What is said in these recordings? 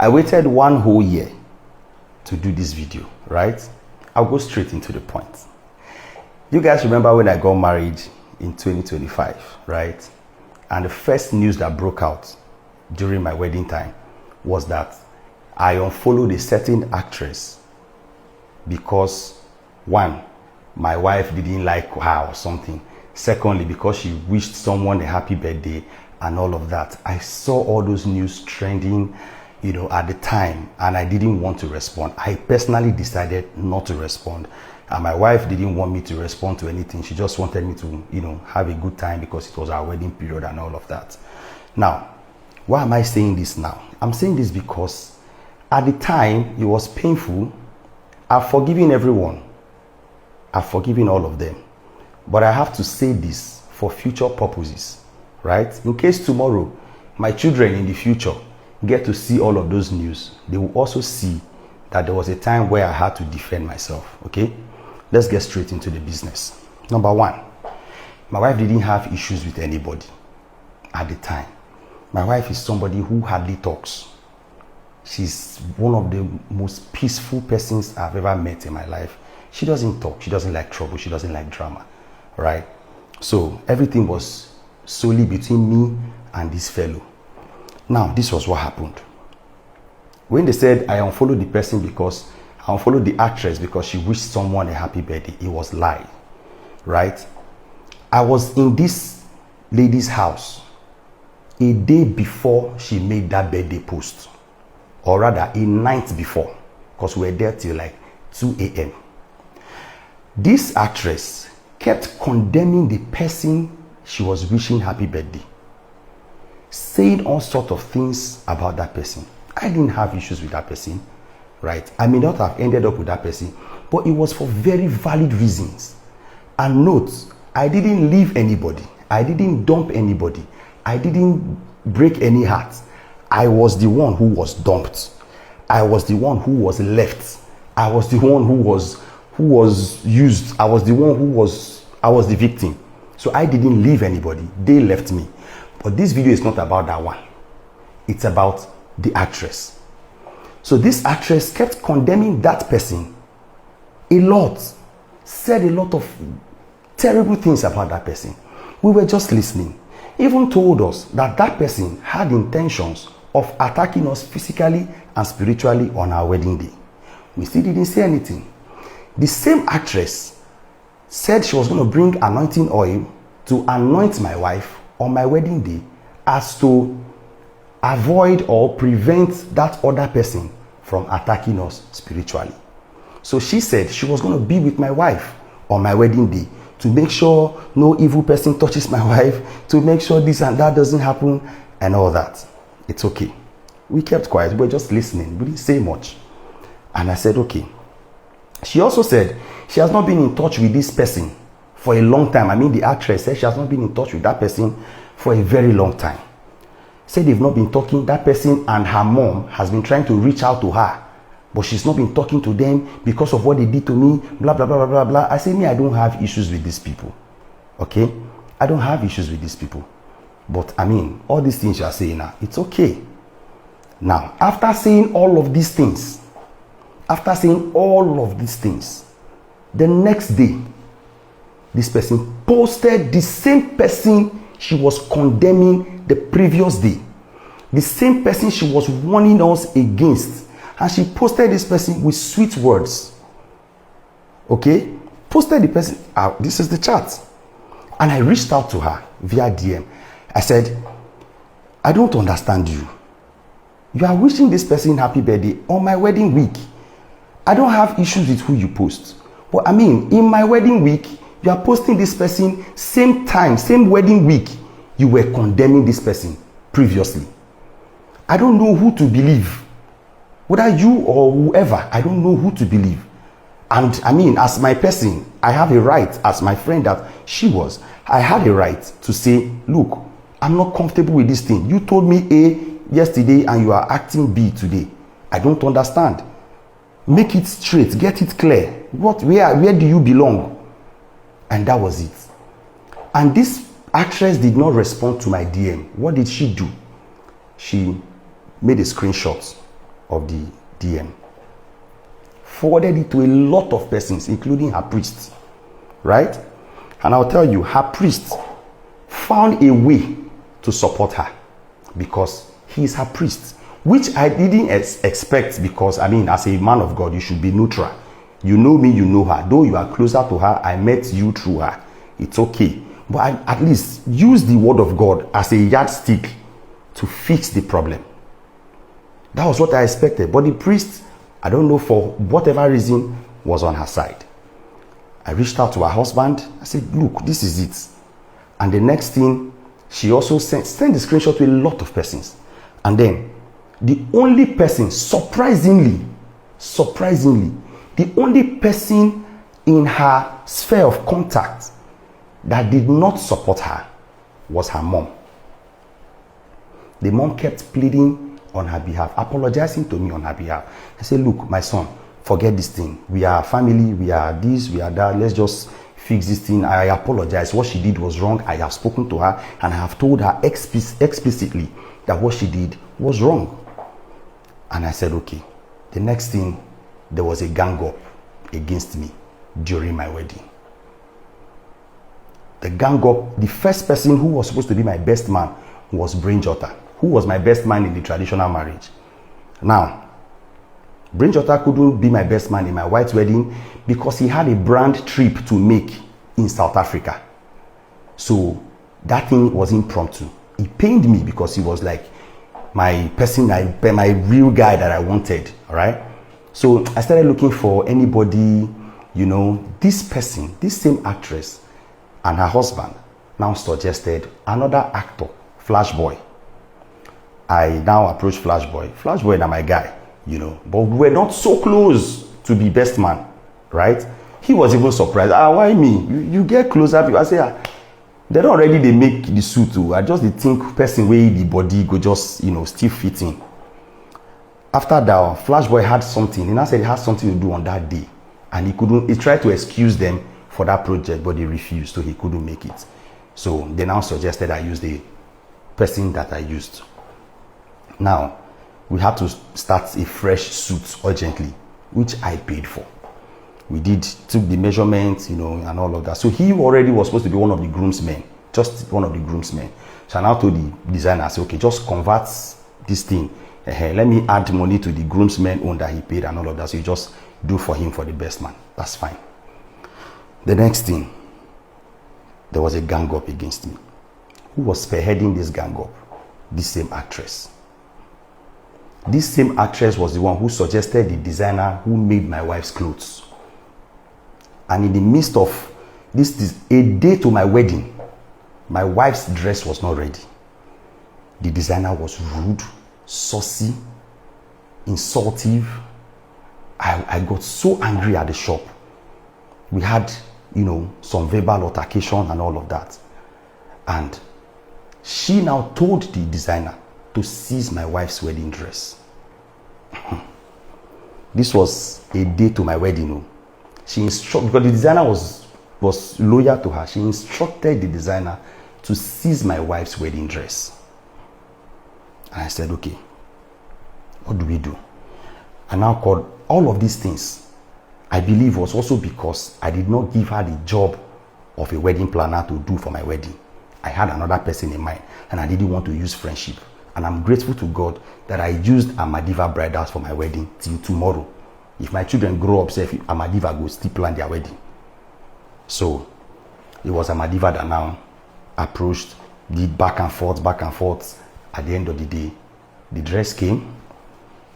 I waited 1 whole year to do this video, right? I'll go straight into the point. You guys remember when I got married in 2025, right? And the first news that broke out during my wedding time was that I unfollowed a certain actress because, one, my wife didn't like her or something. Secondly, because she wished someone a happy birthday and all of that. I saw all those news trending, at the time, and I didn't want to respond. I personally decided not to respond. And my wife didn't want me to respond to anything. She just wanted me to, have a good time because it was our wedding period and all of that. Now, why am I saying this now? I'm saying this because at the time, it was painful. I've forgiven everyone. I've forgiven all of them. But I have to say this for future purposes, right? In case tomorrow, my children in the future get to see all of those news, they will also see that there was a time where I had to defend myself, okay? Let's get straight into the business. Number one, my wife didn't have issues with anybody at the time. My wife is somebody who hardly talks. She's one of the most peaceful persons I've ever met in my life. She doesn't talk. She doesn't like trouble. She doesn't like drama, right? So everything was solely between me and this fellow. Now, this was what happened. When they said I unfollowed the person because I unfollowed the actress because she wished someone a happy birthday, it was lie, right? I was in this lady's house a day before she made that birthday post, or rather a night before, because we were there till like 2 a.m. This actress kept condemning the person she was wishing happy birthday, saying all sorts of things about that person. I didn't have issues with that person, right? I may not have ended up with that person, but it was for very valid reasons. And note, I didn't leave anybody. I didn't dump anybody. I didn't break any heart. I was the one who was dumped. I was the one who was left. I was the one who was used. I was the victim. So I didn't leave anybody. They left me. But this video is not about that one. It's about the actress. So this actress kept condemning that person a lot, said a lot of terrible things about that person. We were just listening. Even told us that that person had intentions of attacking us physically and spiritually on our wedding day. We still didn't say anything. The same actress said she was going to bring anointing oil to anoint my wife on my wedding day as to avoid or prevent that other person from attacking us spiritually. So she said she was going to be with my wife on my wedding day to make sure no evil person touches my wife, to make sure this and that doesn't happen and all that. It's okay. We kept quiet. We were just listening. We didn't say much. And I said, okay. She also said she has not been in touch with this person for a long time. I mean, the actress said she has not been in touch with that person for a very long time. Said they've not been talking. That person and her mom has been trying to reach out to her, but she's not been talking to them because of what they did to me, blah, blah, blah, blah, blah, blah. I say, me, I don't have issues with these people. Okay? I don't have issues with these people. But I mean, all these things you are saying now, it's okay. Now, after saying all of these things, the next day, this person posted the same person she was condemning the previous day. The same person she was warning us against. And she posted this person with sweet words. Okay? Posted the person. This is the chat. And I reached out to her via DM. I said, I don't understand you. You are wishing this person happy birthday on my wedding week. I don't have issues with who you post. But I mean, in my wedding week, you are posting this person same time, same wedding week. You were condemning this person previously. I don't know who to believe. Whether you or whoever, I don't know who to believe. And I mean, as my person, I have a right, as my friend that she was, I had a right to say, look, I'm not comfortable with this thing. You told me A yesterday and you are acting B today. I don't understand. Make it straight, get it clear. Where do you belong? And that was it. And this actress did not respond to my DM. What did she do? She made a screenshot of the DM. Forwarded it to a lot of persons, including her priest, right? And I'll tell you, her priest found a way to support her because he is her priest, which I didn't expect because, I mean, as a man of God, you should be neutral. You know me, you know her. Though you are closer to her, I met you through her. It's okay. But I at least use the word of God as a yardstick to fix the problem. That was what I expected. But the priest, I don't know, for whatever reason, was on her side. I reached out to her husband. I said, look, this is it. And the next thing, she also sent the screenshot to a lot of persons. And then, the only person, surprisingly, the only person in her sphere of contact that did not support her was her mom. The mom kept pleading on her behalf, apologizing to me on her behalf. I said, look, my son, forget this thing. We are family, we are this, we are that. Let's just fix this thing. I apologize. What she did was wrong. I have spoken to her and I have told her explicitly that what she did was wrong. And I said, okay. The next thing, there was a gang up against me during my wedding. The gang up, the first person who was supposed to be my best man was Brain Jota, who was my best man in the traditional marriage. Now, Brain Jota couldn't be my best man in my white wedding because he had a brand trip to make in South Africa. So that thing was impromptu. It pained me because he was like my person, my real guy that I wanted. All right. So I started looking for anybody, you know, this person, this same actress and her husband now suggested another actor, Flash Boy. I now approached Flash Boy. Flash Boy is my guy, you know, but we were not so close to be best man, right? He was even surprised. Why me? You get closer. I say, they don't already they make the suit too. I just think person way the body go just, you know, still fitting. After that, Flash Boy had something. He now said he had something to do on that day, and he couldn't. He tried to excuse them for that project, but they refused, so he couldn't make it. So they now suggested I use the person that I used. Now, we had to start a fresh suit urgently, which I paid for. We took the measurements, you know, and all of that. So he already was supposed to be one of the groomsmen, just one of the groomsmen. So I now told the designer, I said, okay, just convert this thing. Let me add money to the groomsmen own that he paid and all of that. So you just do for him for the best man. That's fine. The next thing, there was a gang up against me. Who was spearheading this gang up? This same actress. This same actress was the one who suggested the designer who made my wife's clothes. And in the midst of this is a day to my wedding, my wife's dress was not ready. The designer was rude, saucy, insultive. I got so angry at the shop. We had, you know, some verbal altercation and all of that. And she now told the designer to seize my wife's wedding dress. This was a day to my wedding. She instructed, because the designer was loyal to her, she instructed the designer to seize my wife's wedding dress. And I said, okay, what do we do? I now called all of these things. I believe was also because I did not give her the job of a wedding planner to do for my wedding. I had another person in mind and I didn't want to use friendship. And I'm grateful to God that I used Amadiva Bridals for my wedding till tomorrow. If my children grow up, say Amadiva go still plan their wedding. So it was Amadiva that now approached, did back and forth. At the end of the day, the dress came.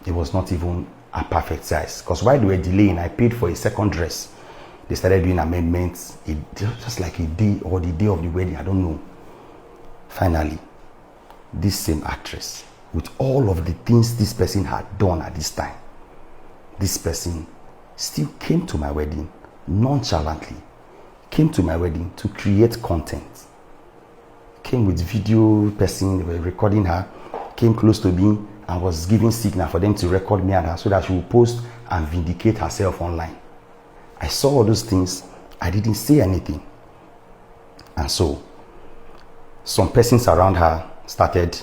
It was not even a perfect size. Because while they were delaying, I paid for a second dress. They started doing amendments, just like a day or the day of the wedding, I don't know. Finally, this same actress, with all of the things this person had done at this time, this person still came to my wedding nonchalantly, came to my wedding to create content. Came with video person, they were recording her, came close to me and was giving signal for them to record me and her so that she would post and vindicate herself online. I saw all those things, I didn't say anything. And so, some persons around her started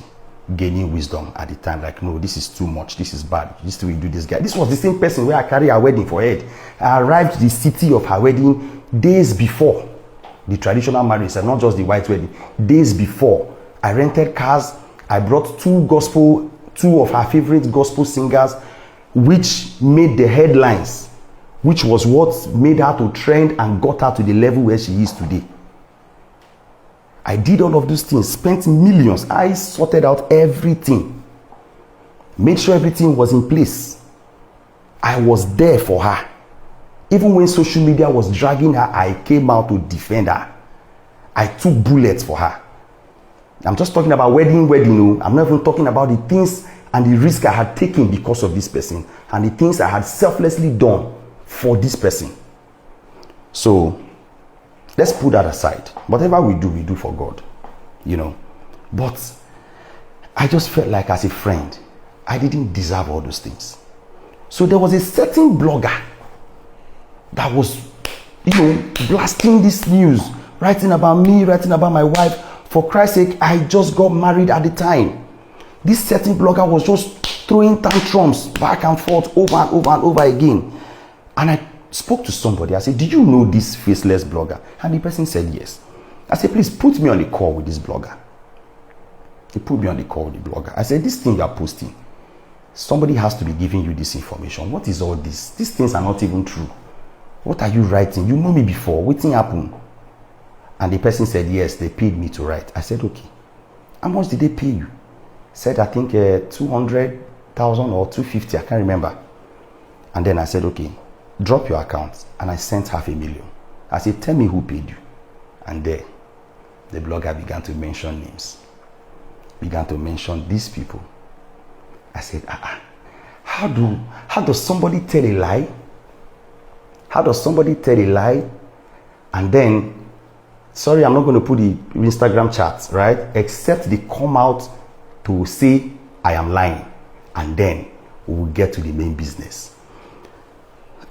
gaining wisdom at the time. Like, no, this is too much. This is bad. This way you do this guy. This was the same person where I carried her wedding for head. I arrived to the city of her wedding days before the traditional marriage, and not just the white wedding. Days before, I rented cars. I brought two of her favorite gospel singers, which made the headlines, which was what made her to trend and got her to the level where she is today. I did all of those things, spent millions. I sorted out everything, made sure everything was in place. I was there for her. Even when social media was dragging her, I came out to defend her. I took bullets for her. I'm just talking about wedding. I'm not even talking about the things and the risk I had taken because of this person, and the things I had selflessly done for this person. So let's put that aside. Whatever we do for God, But I just felt like, as a friend, I didn't deserve all those things. So there was a certain blogger that was, blasting this news, writing about me, writing about my wife. For Christ's sake, I just got married at the time. This certain blogger was just throwing tantrums back and forth over and over and over again. And I spoke to somebody. I said, "Do you know this faceless blogger?" And the person said yes. I said, "Please put me on the call with this blogger." He put me on the call with the blogger. I said, "This thing you are posting, somebody has to be giving you this information. What is all this? These things are not even true. What are you writing? You know me before. What thing happened?" And the person said, "Yes, they paid me to write." I said, "Okay. How much did they pay you?" Said, "I think 200,000 or 250, I can't remember." And then I said, "Okay, drop your account." And I sent $500,000. I said, "Tell me who paid you." And there, the blogger began to mention names. Began to mention these people. I said, how does somebody tell a lie? How does somebody tell a lie? And then, sorry, I'm not going to put the Instagram chats, right? Except they come out to say I am lying. And then we will get to the main business.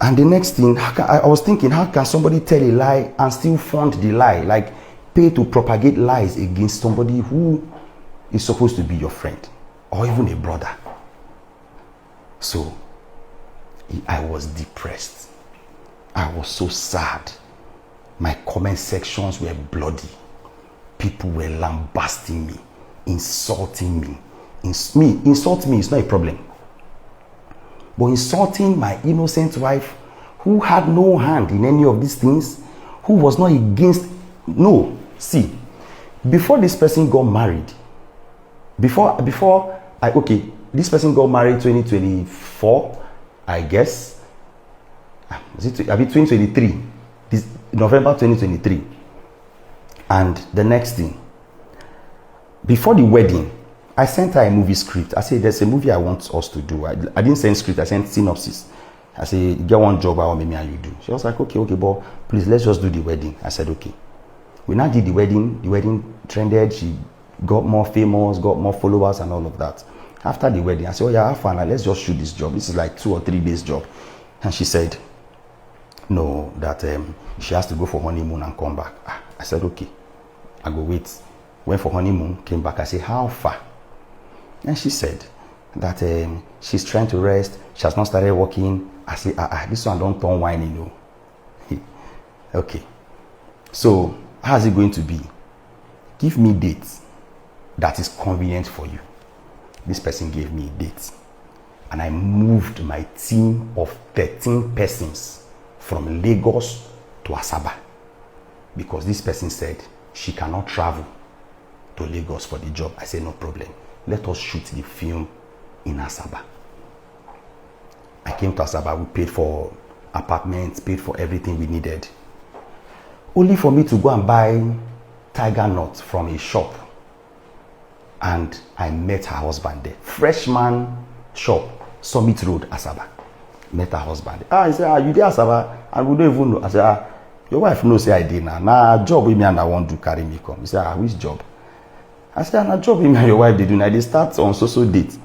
And the next thing, I was thinking, how can somebody tell a lie and still fund the lie? Like, pay to propagate lies against somebody who is supposed to be your friend or even a brother. So I was depressed. I was so sad. My comment sections were bloody. People were lambasting me, insulting me. Insult me is not a problem. But insulting my innocent wife, who had no hand in any of these things, who was not against. No, see, before this person got married, this person got married 2024, I guess. Is it 2023? This November 2023. And the next thing, before the wedding, I sent her a movie script. I said, "There's a movie I want us to do." I didn't send script, I sent synopsis. I said, "Get one job, I want me and you do." She was like, okay, but please, let's just do the wedding. I said, okay. We now did the wedding. The wedding trended. She got more famous, got more followers and all of that. After the wedding, I said, "Oh yeah, have fun. Let's just shoot this job. This is like 2 or 3 days job." And she said, no, that she has to go for honeymoon and come back. I said, okay, I go wait. Went for honeymoon, came back. I said, "How far?" And she said that she's trying to rest. She has not started working. I said, this one don't turn wine, Okay. So, how is it going to be? Give me dates that is convenient for you. This person gave me dates. And I moved my team of 13 persons from Lagos to Asaba. Because this person said she cannot travel to Lagos for the job. I said, no problem. Let us shoot the film in Asaba. I came to Asaba. We paid for apartments, paid for everything we needed. Only for me to go and buy tiger nuts from a shop. And I met her husband there. Freshman shop, Summit Road, Asaba. Met her husband there. He said, "You there, Asaba?" And we don't even know. I said, "Your wife knows say I did now. Now job with me and I want to carry me come." He said, "Which job?" I said, "Na job with me and your wife they do now. They start on so date."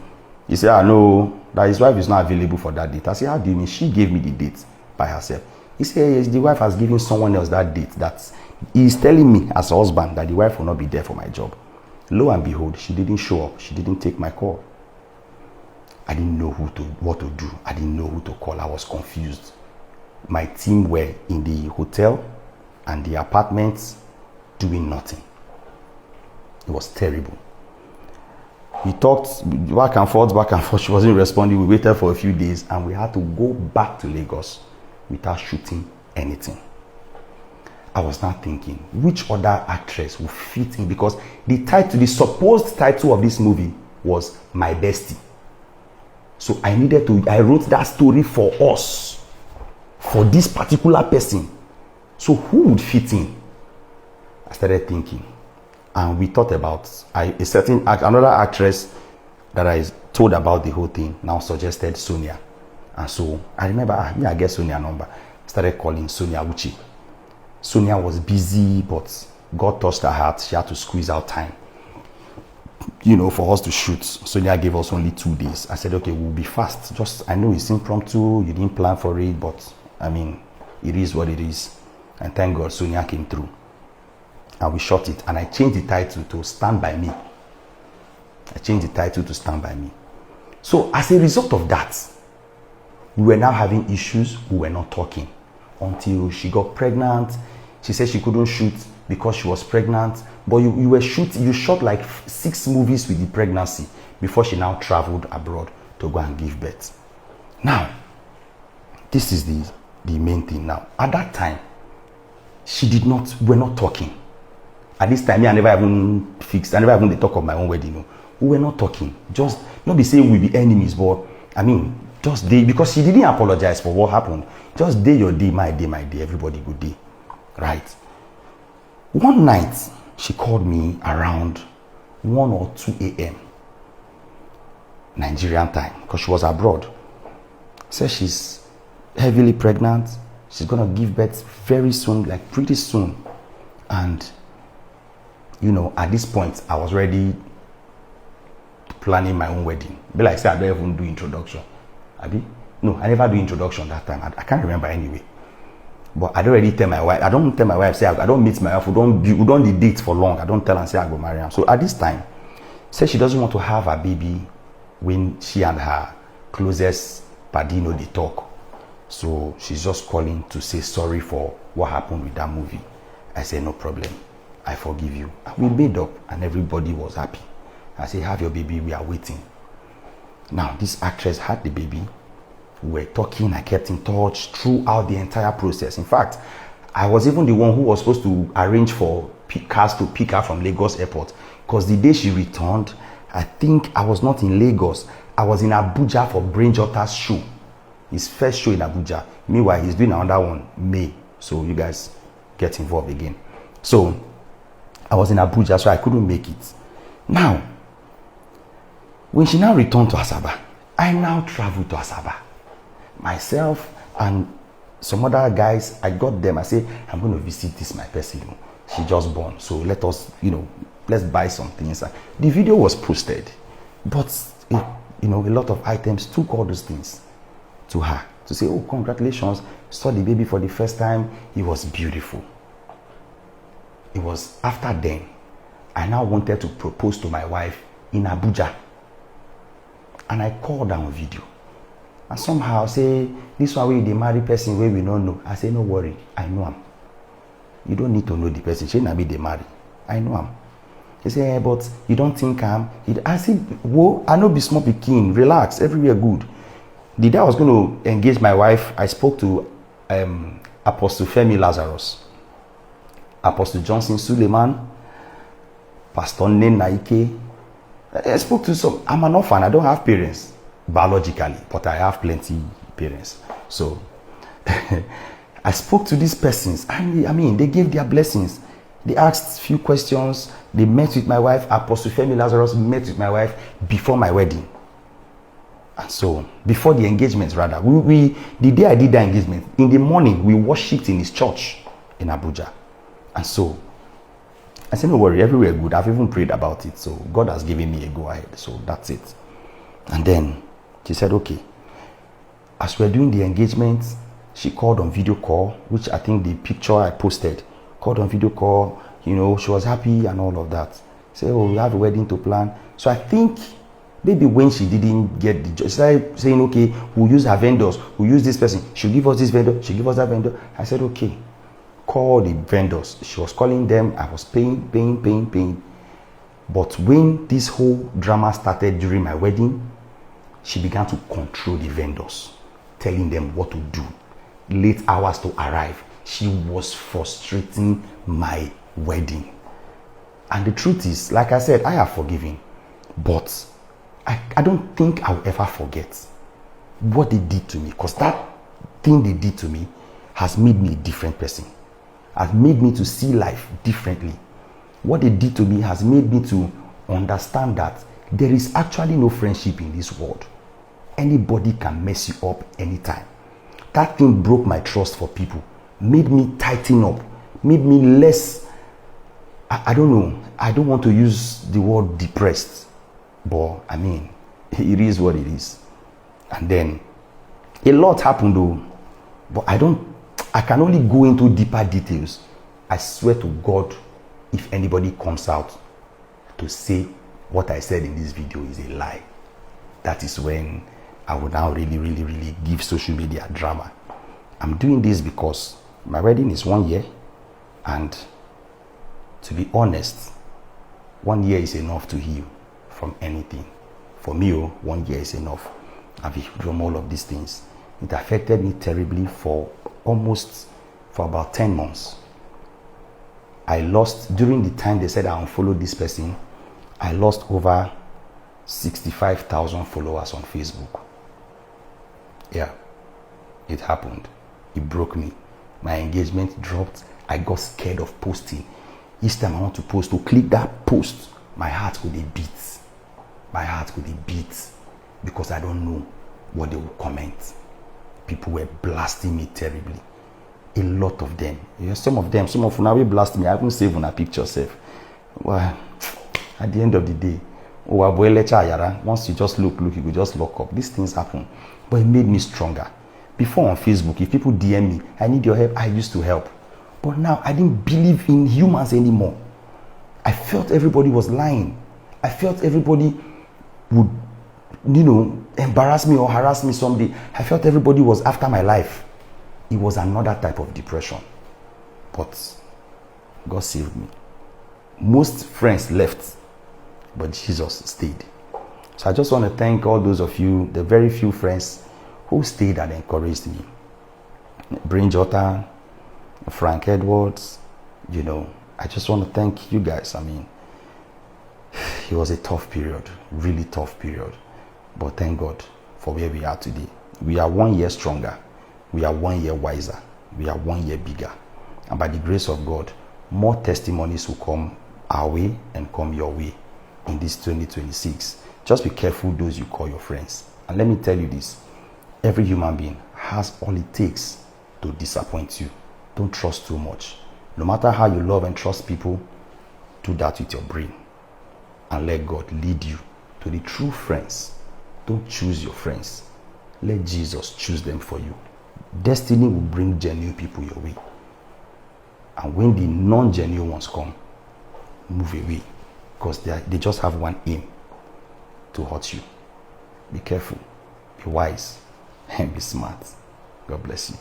He said, "No, that his wife is not available for that date." I said, "How do you mean?" She gave me the date by herself. He said, "Yes, the wife has given someone else that date. That he is telling me as a husband that the wife will not be there for my job." Lo and behold, she didn't show up. She didn't take my call. I didn't know what to do. I didn't know who to call. I was confused. My team were in the hotel and the apartments doing nothing. It was terrible. We talked back and forth. She wasn't responding. We waited for a few days and we had to go back to Lagos without shooting anything. I was now thinking, which other actress would fit in? Because the supposed title of this movie was My Bestie. So I wrote that story for us, for this particular person. So who would fit in? I started thinking, and we thought about another actress that I told about the whole thing now suggested Sonia. And so I remember, I get Sonia number. I started calling Sonia Uchi. Sonia was busy, but God touched her heart. She had to squeeze out time, for us to shoot. Sonia gave us only 2 days. I said, okay, we'll be fast. I know it's impromptu. You didn't plan for it, but it is what it is. And thank God Sonia came through. And we shot it. And I changed the title to Stand By Me. So as a result of that, we were now having issues. We were not talking until she got pregnant. She said she couldn't shoot because she was pregnant. But you shot like 6 movies with the pregnancy before she now traveled abroad to go and give birth. Now, this is the main thing now. At that time, we're not talking. At this time, I never even talk of my own wedding. We were not talking. Just not be saying we be enemies, but just day, because she didn't apologize for what happened. Just day your day, my day, everybody good day. Right? One night, she called me around 1 or 2 a.m. Nigerian time, because she was abroad. Said she's heavily pregnant. She's going to give birth very soon, like pretty soon. And, at this point, I was already planning my own wedding. Be like, say, I don't even do introduction. No, I never do introduction that time. I can't remember anyway. But I don't already tell my wife. I don't tell my wife, say, I don't meet my wife. We don't date for long. I don't tell her and say I go marry her. So at this time, say she doesn't want to have a baby when she and her closest paddy they talk. So she's just calling to say sorry for what happened with that movie. I said, no problem. I forgive you. And we made up and everybody was happy. I said, have your baby. We are waiting. Now, this actress had the baby. We were talking. I kept in touch throughout the entire process. In fact, I was even the one who was supposed to arrange for cars to pick her from Lagos airport. Because the day she returned, I think I was not in Lagos. I was in Abuja for Brain Jotta's show. His first show in Abuja. Meanwhile, he's doing another one, May. So you guys get involved again. So I was in Abuja, so I couldn't make it. Now, when she now returned to Asaba, I now traveled to Asaba. Myself and some other guys, I got them. I say, I'm going to visit this my person. She just born. So let us, let's buy some things. The video was posted. But, a lot of items took all those things to her. To say, oh, congratulations. Saw the baby for the first time. It was beautiful. It was after then. I now wanted to propose to my wife in Abuja. And I called her on video. And somehow say, this one way they marry person where we don't know. I say, no worry, I know him. You don't need to know the person. She not be they marry. I know him. He say, but you don't think I'm. I said, whoa, I know be small pikin. Relax, everywhere good. The day I was going to engage my wife, I spoke to Apostle Femi Lazarus, Apostle Johnson Suleiman, Pastor Nen Naike. I spoke to some. I'm an orphan. I don't have parents biologically, but I have plenty parents. So I spoke to these persons, and they gave their blessings. They asked few questions. They met with my wife. Apostle Femi Lazarus met with my wife before my wedding. And so before the engagement, rather, the day I did the engagement, in the morning we worshipped in his church in Abuja. And so I said, no worry, everywhere good. I've even prayed about it. So God has given me a go ahead. So that's it. And then she said, okay. As we're doing the engagement, she called on video call, which I think the picture I posted, called on video call, she was happy and all of that. Say, oh, we have a wedding to plan. So I think maybe when she didn't get the job, she started saying, okay, we'll use her vendors, we'll use this person, she'll give us this vendor, she'll give us that vendor. I said, okay, call the vendors. She was calling them, I was paying. But when this whole drama started during my wedding, she began to control the vendors, telling them what to do, late hours to arrive. She was frustrating my wedding. And the truth is, like I said, I have forgiven, but I don't think I'll ever forget what they did to me, because that thing they did to me has made me a different person, has made me to see life differently. What they did to me has made me to understand that there is actually no friendship in this world. Anybody can mess you up anytime. That thing broke my trust for people, made me tighten up, made me less, I don't know, I don't want to use the word depressed, but I mean, it is what it is. And then a lot happened though, but I can only go into deeper details. I swear to God, if anybody comes out to say what I said in this video is a lie, that is when I would now really give social media drama. I'm doing this because my wedding is 1 year, and to be honest, 1 year is enough to heal from anything. For me, 1 year is enough. I've healed from all of these things. It affected me terribly for about 10 months. I lost, during the time they said I unfollowed this person, I lost over 65,000 followers on Facebook. Yeah, it happened. It broke me. My engagement dropped. I got scared of posting. Each time I want to post, to click that post, my heart could beat. My heart could beat because I don't know what they will comment. People were blasting me terribly. A lot of them. Some of now will blast me. I haven't saved on a picture safe. Well, at the end of the day, once you just look, you could just lock up. These things happen. But it made me stronger. Before on Facebook, if people DM me, I need your help, I used to help. But now I didn't believe in humans anymore. I felt everybody was lying. I felt everybody would, embarrass me or harass me someday. I felt everybody was after my life. It was another type of depression. But God saved me. Most friends left, but Jesus stayed. So I just want to thank all those of you, the very few friends who stayed and encouraged me. Brain Jota, Frank Edwards, I just want to thank you guys. I mean, it was a tough period, really tough period. But thank God for where we are today. We are 1 year stronger. We are 1 year wiser. We are 1 year bigger. And by the grace of God, more testimonies will come our way and come your way in this 2026. Just be careful those you call your friends. And let me tell you this, every human being has all it takes to disappoint you. Don't trust too much. No matter how you love and trust people, do that with your brain. And let God lead you to the true friends. Don't choose your friends. Let Jesus choose them for you. Destiny will bring genuine people your way. And when the non-genuine ones come, move away. Because they just have one aim: to hurt you. Be careful, be wise, and be smart. God bless you.